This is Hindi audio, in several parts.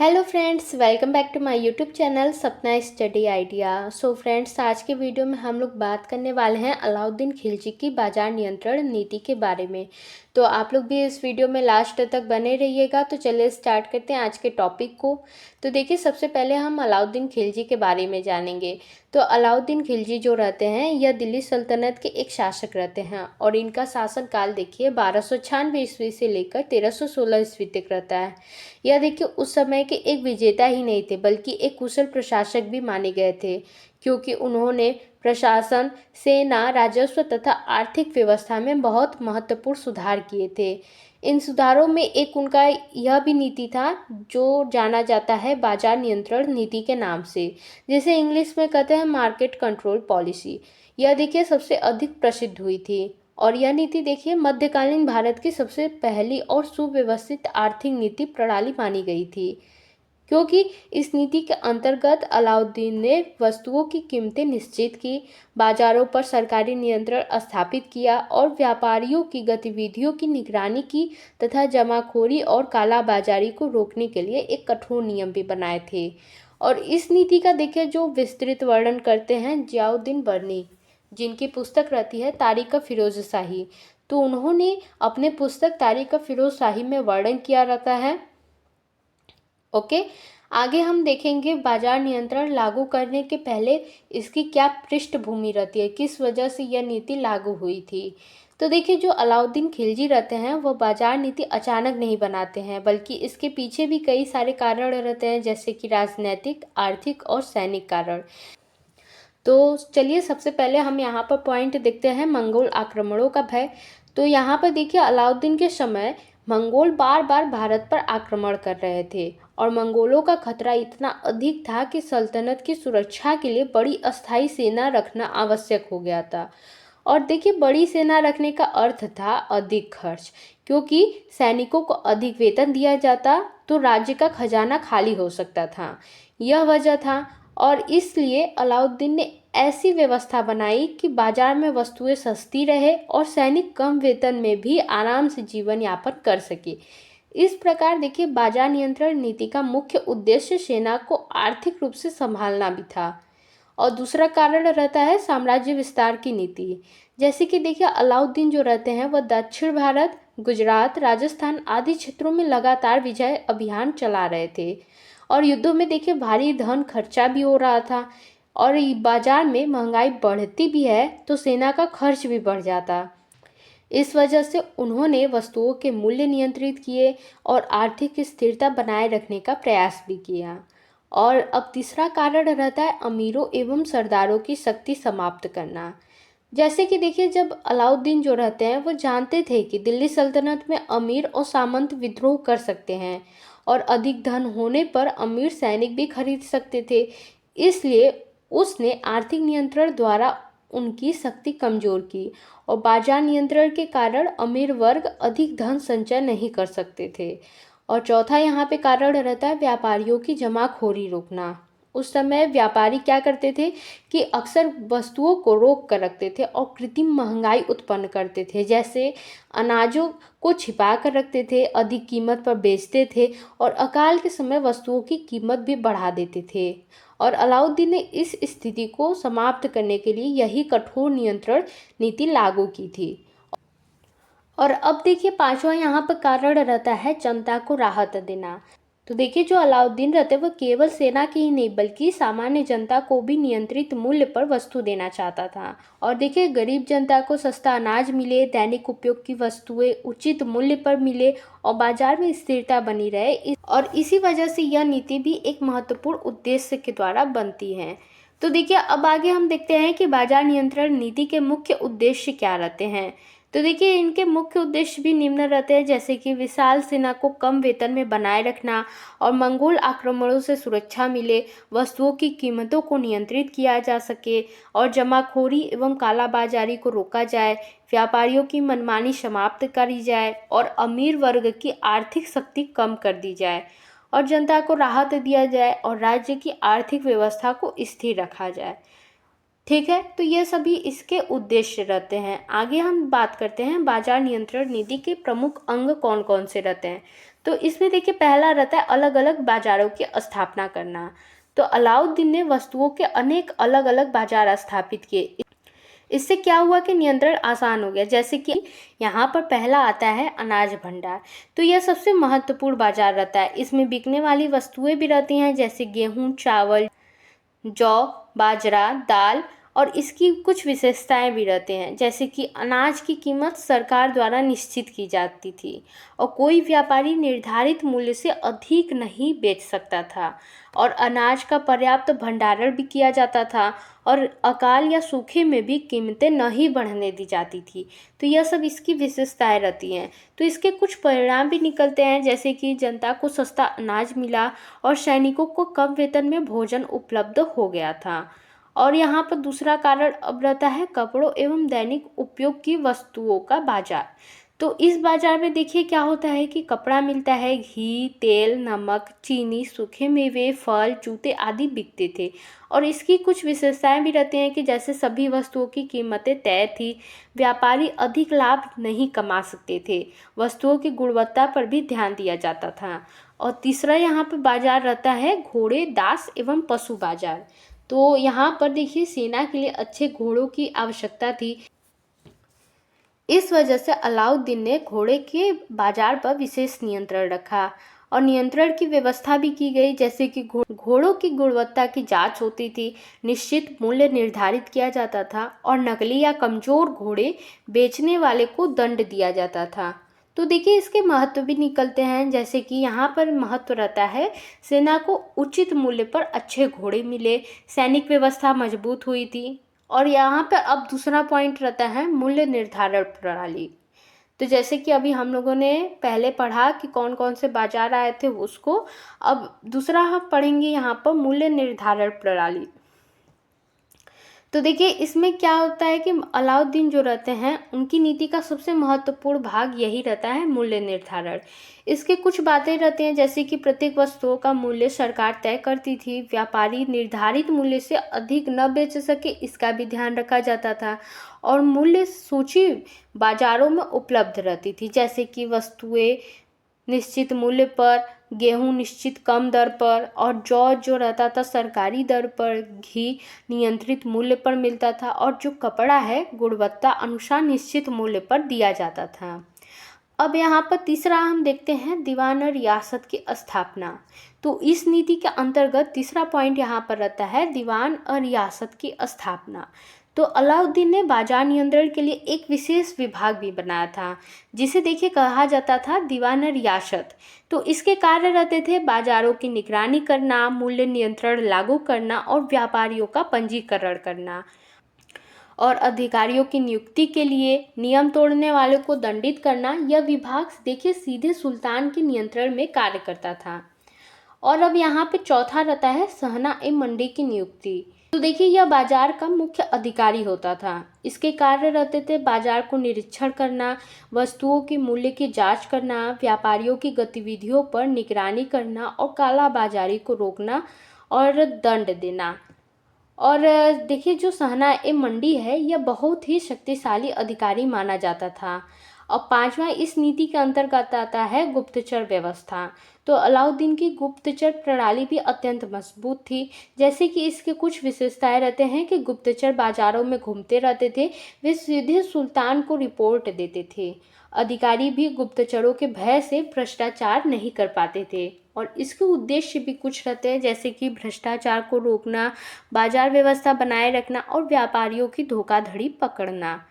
Hello friends, welcome back to my YouTube channel Sapna study idea. So friends, आज के वीडियो में हम लोग बात करने वाले हैं अलाउद्दीन खिलजी की बाजार नियंत्रण नीति के बारे में। तो आप लोग भी इस वीडियो में लास्ट तक बने रहिएगा। तो चलिए स्टार्ट करते हैं आज के टॉपिक को। तो देखिए, सबसे पहले हम अलाउद्दीन खिलजी के बारे में जानेंगे। तो अलाउद्दीन खिलजी जो रहते हैं, यह दिल्ली सल्तनत के एक शासक रहते हैं और इनका शासनकाल देखिए 1296 ईस्वी से लेकर 1316 ईस्वी तक रहता है। यह देखिए, उस समय के एक विजेता ही नहीं थे बल्कि एक कुशल प्रशासक भी माने गए थे, क्योंकि उन्होंने प्रशासन, सेना, राजस्व तथा आर्थिक व्यवस्था में बहुत महत्वपूर्ण सुधार किए थे। इन सुधारों में एक उनका यह भी नीति था जो जाना जाता है बाजार नियंत्रण नीति के नाम से, जिसे इंग्लिश में कहते हैं मार्केट कंट्रोल पॉलिसी। यह देखिए सबसे अधिक प्रसिद्ध हुई थी और यह नीति देखिए मध्यकालीन भारत की सबसे पहली और सुव्यवस्थित आर्थिक नीति प्रणाली मानी गई थी, क्योंकि इस नीति के अंतर्गत अलाउद्दीन ने वस्तुओं की कीमतें निश्चित की, बाजारों पर सरकारी नियंत्रण स्थापित किया और व्यापारियों की गतिविधियों की निगरानी की तथा जमाखोरी और कालाबाजारी को रोकने के लिए एक कठोर नियम भी बनाए थे। और इस नीति का देखिए जो विस्तृत वर्णन करते हैं जियाउद्दीन बर्नी, जिनकी पुस्तक रहती है तारीख फिरोज शाही। तो उन्होंने अपने पुस्तक तारीख फिरोज शाही में वर्णन किया रहता है। ओके, आगे हम देखेंगे बाजार नियंत्रण लागू करने के पहले इसकी क्या पृष्ठभूमि रहती है, किस वजह से यह नीति लागू हुई थी। तो देखिए, जो अलाउद्दीन खिलजी रहते हैं वह बाजार नीति अचानक नहीं बनाते हैं, बल्कि इसके पीछे भी कई सारे कारण रहते हैं, जैसे कि राजनैतिक, आर्थिक और सैनिक कारण। तो चलिए सबसे पहले हम यहाँ पर पॉइंट देखते हैं मंगोल आक्रमणों का भय। तो यहाँ पर देखिए, अलाउद्दीन के समय मंगोल बार बार भारत पर आक्रमण कर रहे थे और मंगोलों का खतरा इतना अधिक था कि सल्तनत की सुरक्षा के लिए बड़ी अस्थायी सेना रखना आवश्यक हो गया था। और देखिए, बड़ी सेना रखने का अर्थ था अधिक खर्च, क्योंकि सैनिकों को अधिक वेतन दिया जाता तो राज्य का खजाना खाली हो सकता था। यह वजह था और इसलिए अलाउद्दीन ने ऐसी व्यवस्था बनाई कि बाजार में वस्तुएं सस्ती रहे और सैनिक कम वेतन में भी आराम से जीवन यापन कर सके। इस प्रकार देखिए, बाजार नियंत्रण नीति का मुख्य उद्देश्य सेना को आर्थिक रूप से संभालना भी था। और दूसरा कारण रहता है साम्राज्य विस्तार की नीति। जैसे कि देखिए, अलाउद्दीन जो रहते हैं वह दक्षिण भारत, गुजरात, राजस्थान आदि क्षेत्रों में लगातार विजय अभियान चला रहे थे और युद्धों में देखिए भारी धन खर्चा भी हो रहा था और बाजार में महंगाई बढ़ती भी है तो सेना का खर्च भी बढ़ जाता। इस वजह से उन्होंने वस्तुओं के मूल्य नियंत्रित किए और आर्थिक स्थिरता बनाए रखने का प्रयास भी किया। और अब तीसरा कारण रहता है अमीरों एवं सरदारों की शक्ति समाप्त करना। जैसे कि देखिए, जब अलाउद्दीन जो रहते हैं वो जानते थे कि दिल्ली सल्तनत में अमीर और सामंत विद्रोह कर सकते हैं और अधिक धन होने पर अमीर सैनिक भी खरीद सकते थे, इसलिए उसने आर्थिक नियंत्रण द्वारा उनकी शक्ति कमजोर की और बाजार नियंत्रण के कारण अमीर वर्ग अधिक धन संचय नहीं कर सकते थे। और चौथा यहाँ पे कारण रहता है व्यापारियों की जमाखोरी रोकना। उस समय व्यापारी क्या करते थे कि अक्सर वस्तुओं को रोक कर रखते थे और कृत्रिम महंगाई उत्पन्न करते थे, जैसे अनाजों को छिपा कर रखते थे, अधिक कीमत पर बेचते थे और अकाल के समय वस्तुओं की कीमत भी बढ़ा देते थे। और अलाउद्दीन ने इस स्थिति को समाप्त करने के लिए यही कठोर नियंत्रण नीति लागू की थी। और अब देखिए, पांचवा यहाँ पर कारण रहता है जनता को राहत देना। तो देखिए, जो अलाउद्दीन रहते हैं वह केवल सेना की ही नहीं बल्कि सामान्य जनता को भी नियंत्रित मूल्य पर वस्तु देना चाहता था। और देखिए, गरीब जनता को सस्ता अनाज मिले, दैनिक उपयोग की वस्तुएं उचित मूल्य पर मिले और बाजार में स्थिरता बनी रहे। और इसी वजह से यह नीति भी एक महत्वपूर्ण उद्देश्य के द्वारा बनती है। तो देखिए, अब आगे हम देखते हैं कि बाजार नियंत्रण नीति के मुख्य उद्देश्य क्या रहते हैं। तो देखिए, इनके मुख्य उद्देश्य भी निम्न रहते हैं, जैसे कि विशाल सेना को कम वेतन में बनाए रखना और मंगोल आक्रमणों से सुरक्षा मिले, वस्तुओं की कीमतों को नियंत्रित किया जा सके और जमाखोरी एवं कालाबाजारी को रोका जाए, व्यापारियों की मनमानी समाप्त करी जाए और अमीर वर्ग की आर्थिक शक्ति कम कर दी जाए और जनता को राहत दिया जाए और राज्य की आर्थिक व्यवस्था को स्थिर रखा जाए। ठीक है, तो ये सभी इसके उद्देश्य रहते हैं। आगे हम बात करते हैं बाजार नियंत्रण नीति के प्रमुख अंग कौन कौन से रहते हैं। तो इसमें देखिए पहला रहता है अलग अलग बाज़ारों की स्थापना करना। तो अलाउद्दीन ने वस्तुओं के अनेक अलग अलग बाजार स्थापित किए। इससे क्या हुआ कि नियंत्रण आसान हो गया। जैसे कि यहाँ पर पहला आता है अनाज भंडार। तो यह सबसे महत्वपूर्ण बाजार रहता है। इसमें बिकने वाली वस्तुएं भी रहती हैं, जैसे गेहूँ, चावल, जौ, बाजरा, दाल, और इसकी कुछ विशेषताएं भी रहते हैं। जैसे कि अनाज की कीमत सरकार द्वारा निश्चित की जाती थी और कोई व्यापारी निर्धारित मूल्य से अधिक नहीं बेच सकता था, और अनाज का पर्याप्त भंडारण भी किया जाता था, और अकाल या सूखे में भी कीमतें नहीं बढ़ने दी जाती थी। तो यह सब इसकी विशेषताएं रहती हैं। तो इसके कुछ परिणाम भी निकलते हैं, जैसे कि जनता को सस्ता अनाज मिला और सैनिकों को कम वेतन में भोजन उपलब्ध हो गया था। और यहाँ पर दूसरा कारण अब रहता है कपड़ों एवं दैनिक उपयोग की वस्तुओं का बाजार। तो इस बाजार में देखिए क्या होता है कि कपड़ा मिलता है, घी, तेल, नमक, चीनी, सूखे मेवे, फल, जूते आदि बिकते थे। और इसकी कुछ विशेषताएं भी रहती हैं कि जैसे सभी वस्तुओं की कीमतें तय थी, व्यापारी अधिक लाभ नहीं कमा सकते थे, वस्तुओं की गुणवत्ता पर भी ध्यान दिया जाता था। और तीसरा यहाँ पर बाजार रहता है घोड़े, दास एवं पशु बाजार। तो यहाँ पर देखिए सेना के लिए अच्छे घोड़ों की आवश्यकता थी। इस वजह से अलाउद्दीन ने घोड़े के बाजार पर विशेष नियंत्रण रखा और नियंत्रण की व्यवस्था भी की गई। जैसे कि घोड़ों की गुणवत्ता की जांच होती थी, निश्चित मूल्य निर्धारित किया जाता था, और नकली या कमजोर घोड़े बेचने वाले को दंड दिया जाता था। तो देखिए इसके महत्व भी निकलते हैं। जैसे कि यहाँ पर महत्व रहता है सेना को उचित मूल्य पर अच्छे घोड़े मिले, सैनिक व्यवस्था मजबूत हुई थी। और यहाँ पर अब दूसरा पॉइंट रहता है मूल्य निर्धारण प्रणाली। तो जैसे कि अभी हम लोगों ने पहले पढ़ा कि कौन कौन से बाजार आए थे उसको, अब दूसरा हम पढ़ेंगे यहाँ पर मूल्य निर्धारण प्रणाली। तो देखिए इसमें क्या होता है कि अलाउद्दीन जो रहते हैं उनकी नीति का सबसे महत्वपूर्ण भाग यही रहता है मूल्य निर्धारण। इसके कुछ बातें रहती हैं, जैसे कि प्रत्येक वस्तुओं का मूल्य सरकार तय करती थी, व्यापारी निर्धारित मूल्य से अधिक न बेच सके इसका भी ध्यान रखा जाता था, और मूल्य सूची बाजारों में उपलब्ध रहती थी। जैसे कि वस्तुएं निश्चित मूल्य पर, गेहूं निश्चित कम दर पर, और जौ जो रहता था सरकारी दर पर, घी नियंत्रित मूल्य पर मिलता था, और जो कपड़ा है गुणवत्ता अनुसार निश्चित मूल्य पर दिया जाता था। अब यहाँ पर तीसरा हम देखते हैं दीवान और रियासत की स्थापना। तो इस नीति के अंतर्गत तीसरा पॉइंट यहाँ पर रहता है दीवान और रियासत की स्थापना। तो अलाउद्दीन ने बाजार नियंत्रण के लिए एक विशेष विभाग भी बनाया था, जिसे देखिए कहा जाता था दीवान और रियासत। तो इसके कार्य रहते थे बाजारों की निगरानी करना, मूल्य नियंत्रण लागू करना, और व्यापारियों का पंजीकरण करना, और अधिकारियों की नियुक्ति के लिए नियम तोड़ने वालों को दंडित करना। यह विभाग देखिए सीधे सुल्तान के नियंत्रण में कार्य करता था। और अब यहाँ पे चौथा रहता है सहना ए मंडी की नियुक्ति। तो देखिए यह बाजार का मुख्य अधिकारी होता था। इसके कार्य रहते थे बाजार को निरीक्षण करना, वस्तुओं के मूल्य की जांच करना, व्यापारियों की गतिविधियों पर निगरानी करना, और कालाबाजारी को रोकना और दंड देना। और देखिए जो सहना ए मंडी है यह बहुत ही शक्तिशाली अधिकारी माना जाता था। और पांचवा इस नीति के अंतर्गत आता है गुप्तचर व्यवस्था। तो अलाउद्दीन की गुप्तचर प्रणाली भी अत्यंत मजबूत थी। जैसे कि इसके कुछ विशेषताएं रहते हैं कि गुप्तचर बाजारों में घूमते रहते थे, वे सीधे सुल्तान को रिपोर्ट देते थे। अधिकारी भी गुप्तचरों के भय से भ्रष्टाचार नहीं कर पाते थे, और इसके उद्देश्य भी कुछ रहते हैं, जैसे कि भ्रष्टाचार को रोकना, बाजार व्यवस्था बनाए रखना, और व्यापारियों की धोखाधड़ी पकड़ना।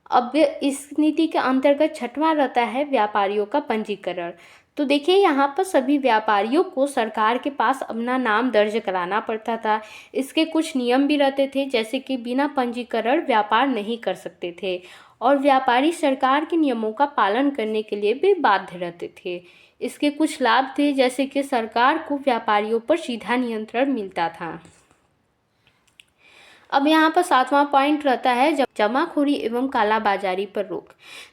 अब इस नीति के अंतर्गत छठवां रहता है व्यापारियों का पंजीकरण। तो देखिए यहाँ पर सभी व्यापारियों को सरकार के पास अपना नाम दर्ज कराना पड़ता था। इसके कुछ नियम भी रहते थे, जैसे कि बिना पंजीकरण व्यापार नहीं कर सकते थे, और व्यापारी सरकार के नियमों का पालन करने के लिए भी बाध्य रहते थे। इसके कुछ लाभ थे, जैसे कि सरकार को व्यापारियों पर सीधा नियंत्रण मिलता था। अब यहाँ पर सातवां पॉइंट रहता है जमाखोरी एवं कालाबाजारी पर रोक।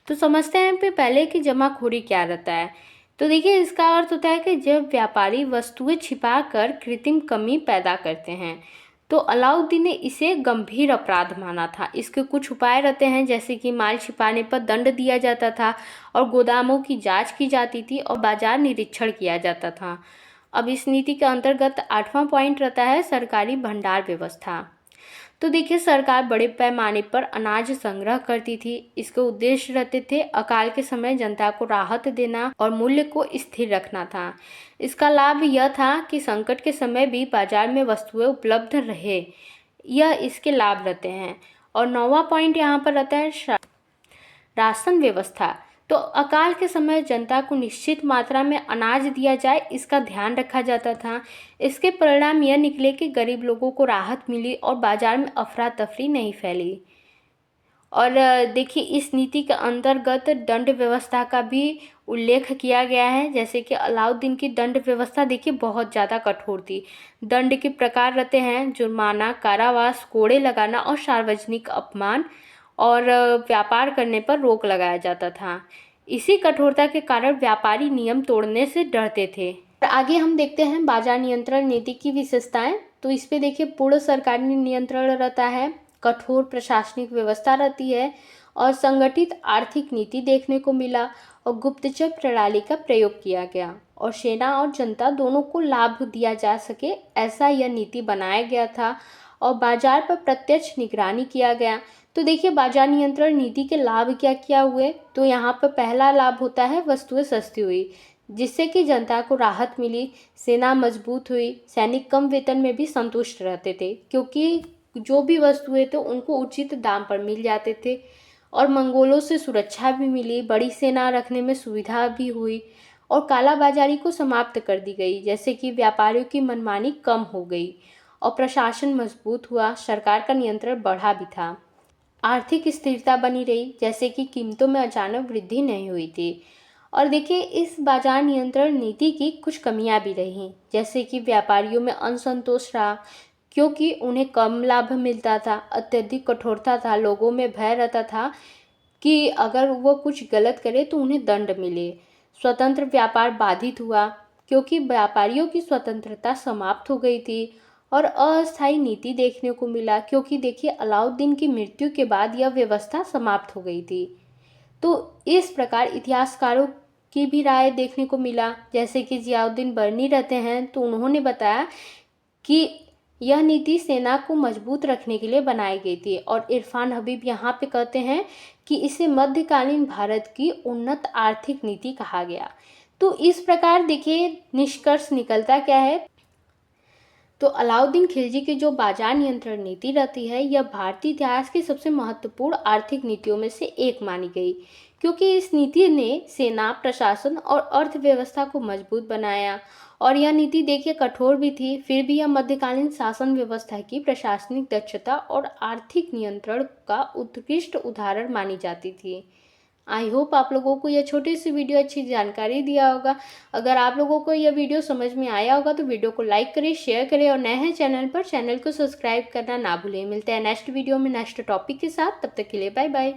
तो समझते हैं पहले कि जमाखोरी क्या रहता है। तो देखिए इसका अर्थ होता है कि जब व्यापारी वस्तुएं छिपा कर कृत्रिम कमी पैदा करते हैं। तो अलाउद्दीन ने इसे गंभीर अपराध माना था। इसके कुछ उपाय रहते हैं, जैसे कि माल छिपाने पर दंड दिया जाता था और गोदामों की जांच की जाती थी और बाजार निरीक्षण किया जाता था। अब इस नीति के अंतर्गत 8वां पॉइंट रहता है सरकारी भंडार व्यवस्था। तो देखिए, सरकार बड़े पैमाने पर अनाज संग्रह करती थी। इसके उद्देश्य रहते थे अकाल के समय जनता को राहत देना और मूल्य को स्थिर रखना था। इसका लाभ यह था कि संकट के समय भी बाजार में वस्तुएं उपलब्ध रहे, यह इसके लाभ रहते हैं। और 9वां पॉइंट यहाँ पर रहता है राशन व्यवस्था। तो अकाल के समय जनता को निश्चित मात्रा में अनाज दिया जाए, इसका ध्यान रखा जाता था। इसके परिणाम यह निकले कि गरीब लोगों को राहत मिली और बाजार में अफरा तफरी नहीं फैली। और देखिए, इस नीति के अंतर्गत दंड व्यवस्था का भी उल्लेख किया गया है। जैसे कि अलाउद्दीन की दंड व्यवस्था देखिए बहुत ज़्यादा कठोर थी। दंड के प्रकार रहते हैं जुर्माना, कारावास, कोड़े लगाना और सार्वजनिक अपमान और व्यापार करने पर रोक लगाया जाता था। इसी कठोरता के कारण व्यापारी नियम तोड़ने से डरते थे। और आगे हम देखते हैं बाजार नियंत्रण नीति की विशेषताएं। तो इस पे देखिए पूर्ण सरकारी नियंत्रण रहता है, कठोर प्रशासनिक व्यवस्था रहती है और संगठित आर्थिक नीति देखने को मिला और गुप्तचर प्रणाली का प्रयोग किया गया और सेना और जनता दोनों को लाभ दिया जा सके, ऐसा यह नीति बनाया गया था। और बाजार पर प्रत्यक्ष निगरानी किया गया। तो देखिए, बाजार नियंत्रण नीति के लाभ क्या क्या हुए। तो यहाँ पर पहला लाभ होता है वस्तुएं सस्ती हुई, जिससे कि जनता को राहत मिली। सेना मजबूत हुई, सैनिक कम वेतन में भी संतुष्ट रहते थे, क्योंकि जो भी वस्तुएं थे उनको उचित दाम पर मिल जाते थे। और मंगोलों से सुरक्षा भी मिली, बड़ी सेना रखने में सुविधा भी हुई और कालाबाजारी को समाप्त कर दी गई, जैसे कि व्यापारियों की मनमानी कम हो गई और प्रशासन मजबूत हुआ, सरकार का नियंत्रण बढ़ा भी था। आर्थिक स्थिरता बनी रही, जैसे कि कीमतों में अचानक वृद्धि नहीं हुई थी। और देखिए, इस बाजार नियंत्रण नीति की कुछ कमियां भी रहीं, जैसे कि व्यापारियों में असंतोष रहा, क्योंकि उन्हें कम लाभ मिलता था। अत्यधिक कठोरता था, लोगों में भय रहता था कि अगर वो कुछ गलत करे तो उन्हें दंड मिले। स्वतंत्र व्यापार बाधित हुआ, क्योंकि व्यापारियों की स्वतंत्रता समाप्त हो गई थी। और अस्थायी नीति देखने को मिला, क्योंकि देखिए अलाउद्दीन की मृत्यु के बाद यह व्यवस्था समाप्त हो गई थी। तो इस प्रकार इतिहासकारों की भी राय देखने को मिला, जैसे कि जियाउद्दीन बर्नी रहते हैं, तो उन्होंने बताया कि यह नीति सेना को मजबूत रखने के लिए बनाई गई थी। और इरफान हबीब यहाँ पे कहते हैं कि इसे मध्यकालीन भारत की उन्नत आर्थिक नीति कहा गया। तो इस प्रकार देखिए निष्कर्ष निकलता क्या है। तो अलाउद्दीन खिलजी की जो बाजार नियंत्रण नीति रहती है, यह भारतीय इतिहास की सबसे महत्वपूर्ण आर्थिक नीतियों में से एक मानी गई, क्योंकि इस नीति ने सेना, प्रशासन और अर्थव्यवस्था को मजबूत बनाया। और यह नीति देखिए कठोर भी थी, फिर भी यह मध्यकालीन शासन व्यवस्था की प्रशासनिक दक्षता और आर्थिक नियंत्रण का उत्कृष्ट उदाहरण मानी जाती थी। आई होप आप लोगों को यह छोटी सी वीडियो अच्छी जानकारी दिया होगा। अगर आप लोगों को यह वीडियो समझ में आया होगा तो वीडियो को लाइक करें, शेयर करें और नए हैं चैनल पर, चैनल को सब्सक्राइब करना ना भूलें। मिलते हैं नेक्स्ट वीडियो में नेक्स्ट टॉपिक के साथ, तब तक के लिए बाय बाय।